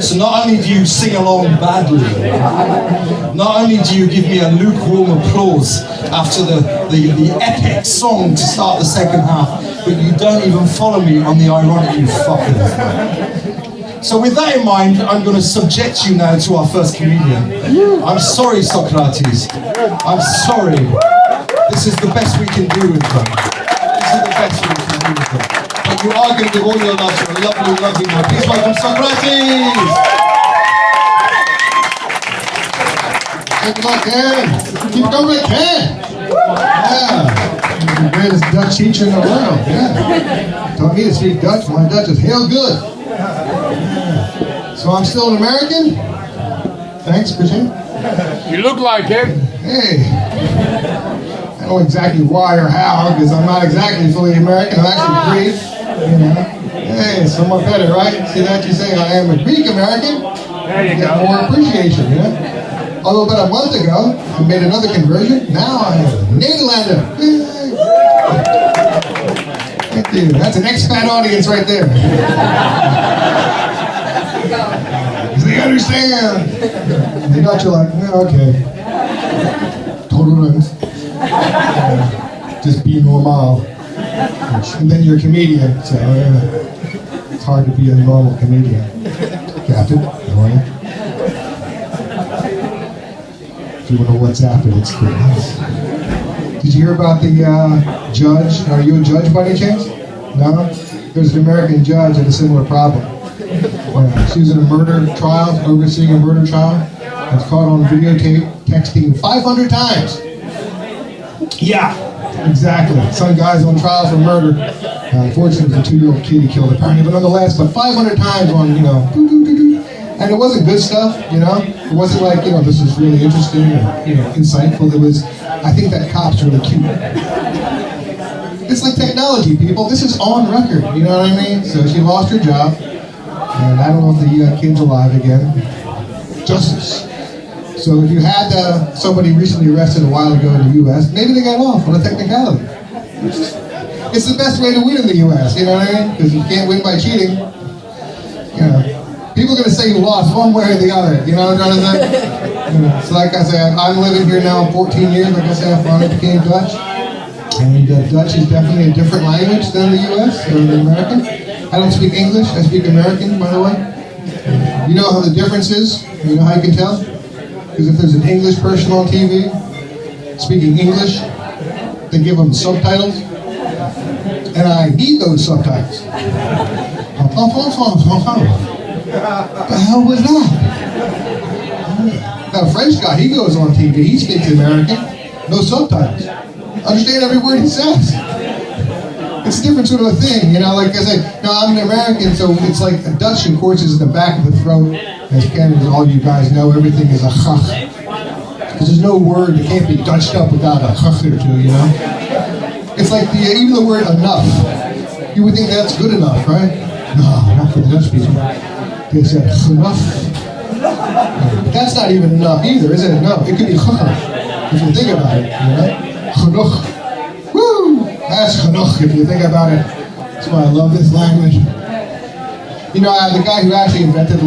So not only do you sing along badly, not only do you give me a lukewarm applause after the epic song to start the second half, but you don't even follow me on the ironic, you fuckers. So with that in mind, I'm going to subject you now to our first comedian. I'm sorry, Socrates. I'm sorry. This is the best we can do with them. This is the best we can do with them. But you are going to give all your love to a lovely, lovely boy. Please welcome Socrates! Thank you, Ken. Keep going, Ken. Yeah. He's the greatest Dutch teacher in the world. Yeah. Taught me to speak Dutch. My Dutch is hell good. Yeah. So I'm still an American? Thanks, Christian. You look like it. Hey. I don't know exactly why or how, because I'm not exactly fully American. I'm actually Greek. You know. Hey, somewhat better, right? See that? You say I am a Greek American. There you get go. More appreciation, you know? Although about a month ago, I made another conversion. Now I am a Nederlander. Thank you. That's an expat audience right there. They understand. They got you like, yeah, okay. Total runs. Just be normal. And then you're a comedian, so it's hard to be a normal comedian. Captain, how are you? If you want to know what's happened, it's pretty nice. Did you hear about the judge? Are you a judge by any chance? No? There's an American judge had a similar problem. She was in a murder trial, overseeing a murder trial. And was caught on videotape texting 500 times. Yeah, exactly. Some guy's on trial for murder. Unfortunately, it was a 2-year-old kid he killed apparently, but nonetheless, but 500 times on, you know, and it wasn't good stuff, you know? It wasn't like, you know, this is really interesting or, you know, insightful. It was, I think that cop's really cute. It's like technology, people. This is on record, you know what I mean? So she lost her job, and I don't know if the kid's alive again. Justice. So if you had somebody recently arrested a while ago in the U.S., maybe they got off on a technicality. It's the best way to win in the U.S., you know what I mean? Because you can't win by cheating. You know, people are going to say you lost one way or the other, you know what I'm trying to say? You know, so like I said, I'm living here now 14 years. Like I said, I finally became Dutch. And Dutch is definitely a different language than the U.S. or the American. I don't speak English, I speak American, by the way. You know how the difference is? You know how you can tell? Because if there's an English person on TV speaking English, they give them subtitles. And I need those subtitles. What the hell was that? That French guy, he goes on TV, he speaks American, no subtitles. Understand every word he says. It's a different sort of a thing, you know, like I say, no, I'm an American, so it's like a Dutch, of course, is in the back of the throat. As Canada, all you guys know, everything is a chach. Because there's no word that can't be Dutched up without a chach or two, you know? It's like even the word enough. You would think that's good enough, right? No, not for the Dutch people. They said enough. But that's not even enough either, is it? No, it could be chach if you think about it, you know? Genoeg. Woo! That's genoeg if you think about it. That's why I love this language. You know, the guy who actually invented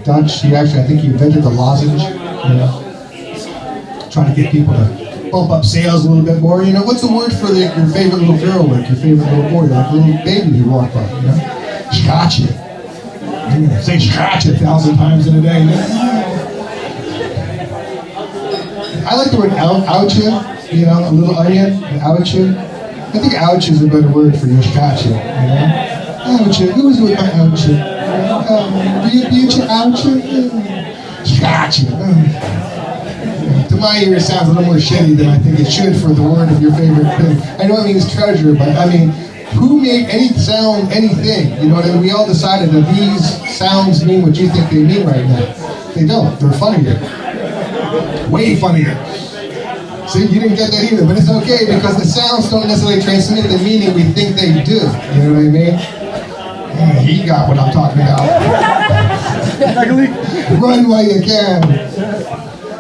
Dutch, I think he invented the lozenge, you know? Trying to get people to bump up sales a little bit more. You know, what's the word for your favorite little girl, like your favorite little boy, like a little baby you walk by, you know? Scratch it. You're gonna say scratch 1,000 times in a day. I like the word ouch it, you know, a little onion, ouch it. I think ouch is a better word for your scratch it, you know? Ouch it. Who was with my ouch it? Beauty ouch it? Scratch it. To my ear, it sounds a little more shitty than I think it should for the word of your favorite thing. I know it means treasure, but I mean, who made any sound anything? You know what I mean? We all decided that these sounds mean what you think they mean right now. They don't. They're funnier. Way funnier. See, you didn't get that either, but it's okay because the sounds don't necessarily transmit the meaning we think they do. You know what I mean? Yeah, he got what I'm talking about. Run while you can.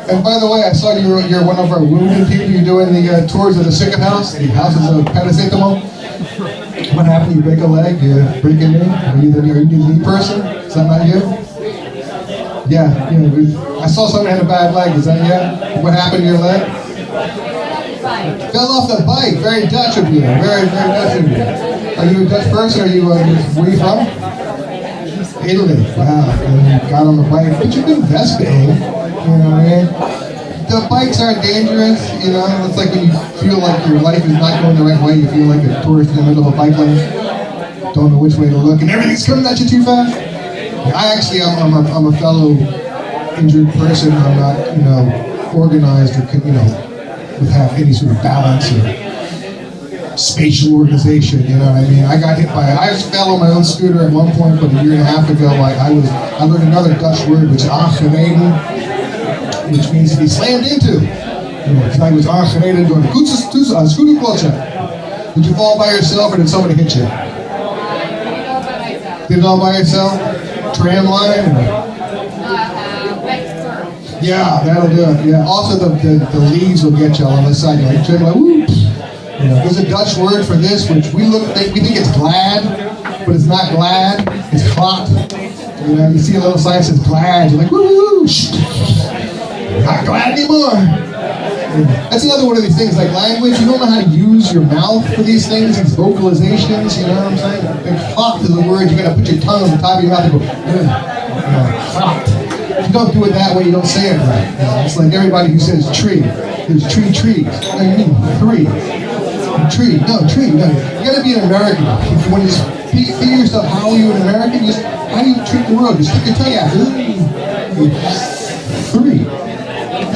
And by the way, I saw you're one of our wounded people. You're doing the tours of the sick house, the houses of paracetamol. What happened? You break a leg? You break a knee? Are you the knee person? Is that not you? Yeah, I saw someone had a bad leg. Is that yeah? What happened to your leg? Fell off the bike. Very Dutch of you. Very, very Dutch of you. Are you a Dutch person? Where are you from? Italy. Wow. And you got on the bike. But you've been Vespaing. You know what I mean? The bikes are dangerous. It's like when you feel like your life is not going the right way. You feel like a tourist in the middle of a bike lane. Don't know which way to look, and everything's coming at you too fast. I'm a fellow injured person. I'm not, organized or, would have any sort of balance or spatial organization. You know what I mean? I fell on my own scooter at one point, but a year and a half ago, I learned another Dutch word, which is aangereden, which means to be slammed into. Because I was aangereden door de scooterklotsen. Did you fall by yourself, or did somebody hit you? Did it all by yourself? Tram line? Yeah, that'll do it. Yeah. Also, the leaves will get you on the side. You're like, whoop. There's a Dutch word for this, which we think it's glad, but it's not glad. It's klot. You see a little sign that says glad. You're like, woo, not glad anymore. That's another one of these things, like language. You don't know how to use your mouth for these things, these vocalizations, you know what I'm saying? And klot is a word, you gotta put your tongue on the top of your mouth and go, klot. If you don't do it that way, you don't say it right. It's like everybody who says tree. There's trees. No, you mean three. Tree. No. You gotta be an American. If you want to just figure yourself, how are you an American? How do you treat the world? Just stick your tongue out. Three.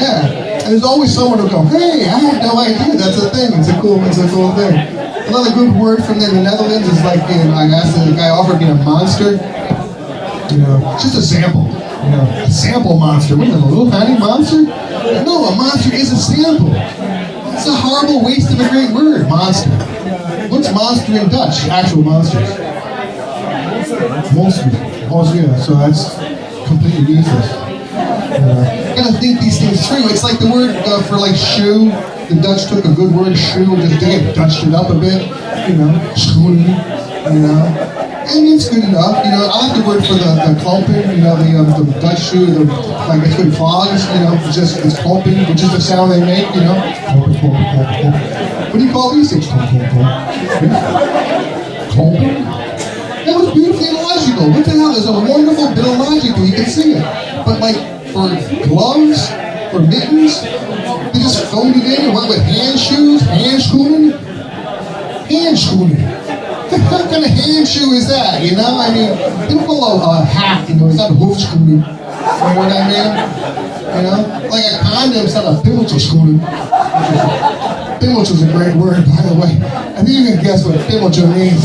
Yeah. And there's always someone who'll go, hey, I had no idea. That's a thing. It's a cool thing. Another good word from the Netherlands is like, I asked the guy offered me a monster. It's just a sample. A sample monster. What is it, a little tiny monster? No, a monster is a sample. It's a horrible waste of a great word, monster. What's monster in Dutch? Actual monsters. Monster. Oh, yeah, so that's completely useless. You gotta think these things through. It's like the word for like shoe. The Dutch took a good word, shoe, and just Dutched it up a bit. Schoenen. And it's good enough. I like the word for the klompen. The Dutch shoe. It's good clogs. It's klompen, which is the sound they make. Klompen. What do you call these things? Klompen. That was beautifully logical. What the hell? There's a wonderful bit of logic, and you can see it. But for gloves, for mittens, they just phoned it in and went with hand shoes, handschoenen. What kind of hand shoe is that? They don't call a hat, it's not a hoofdschoenen. You know what I mean? Like a condom's not a pimmeltjeschoenen. Pimmeltje is a great word, by the way. I think you can guess what pimmeltje means.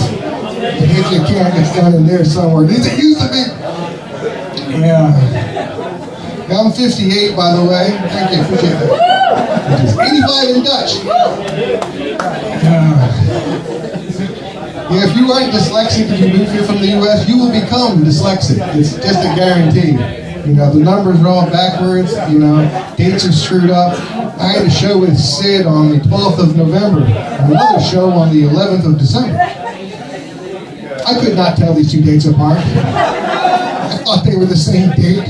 If you can't, it's down in there somewhere. It used to be. Yeah. I'm 58, by the way. Thank you, appreciate that. 85 in Dutch. If you aren't dyslexic and you move here from the U.S., you will become dyslexic. It's just a guarantee. The numbers are all backwards. Dates are screwed up. I had a show with Sid on the 12th of November and another show on the 11th of December. I could not tell these two dates apart. I thought they were the same date.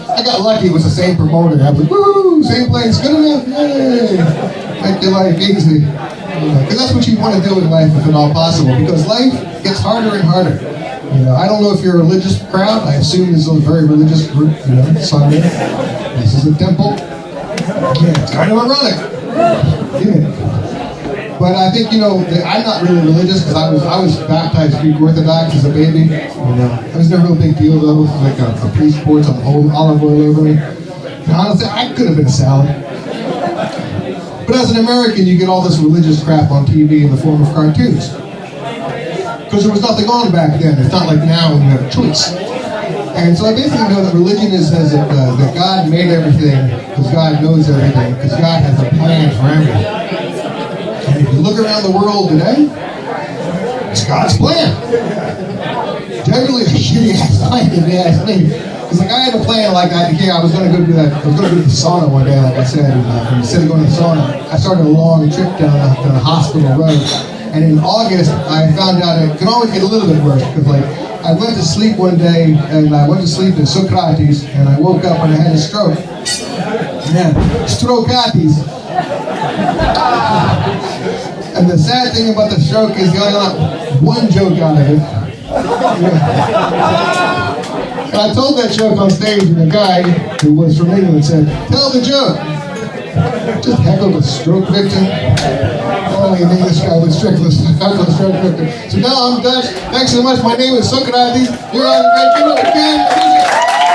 I got lucky, it was the same promoter. I was like, woo, same place, good enough, yay. Make your life easy. Because that's what you want to do in life, if at all possible. Because life gets harder and harder. I don't know if you're a religious crowd. I assume this is a very religious group, Sunday. This is a temple. Yeah, it's kind of ironic. But I think, I'm not really religious because I was baptized Greek Orthodox as a baby. It was no real big deal though. It was like a priest poured some olive oil over me. And honestly, I could have been a salad. But as an American, you get all this religious crap on TV in the form of cartoons. Because there was nothing on back then. It's not like now when you have a choice. And so I basically know that religion says that God made everything because God knows everything, because God has a plan for everything. And if you look around the world today, it's God's plan. Generally, a shitty-ass plan, if you ask me. Because I had a plan like I was going to go to the sauna one day, like I said. And instead of going to the sauna, I started a long trip down the hospital road. And in August, I found out it could always get a little bit worse because I went to sleep one day, and I went to sleep in Socrates, and I woke up and I had a stroke. Yeah, Strokates. And the sad thing about the stroke is you only got one joke out of it. Yeah. And I told that joke on stage, and the guy who was from England said, "Tell the joke." Just heckled a stroke victim. Only an English guy would heckle a stroke victim. So now I'm Dutch. Thanks so much. My name is Socrates. You're on the great Ken.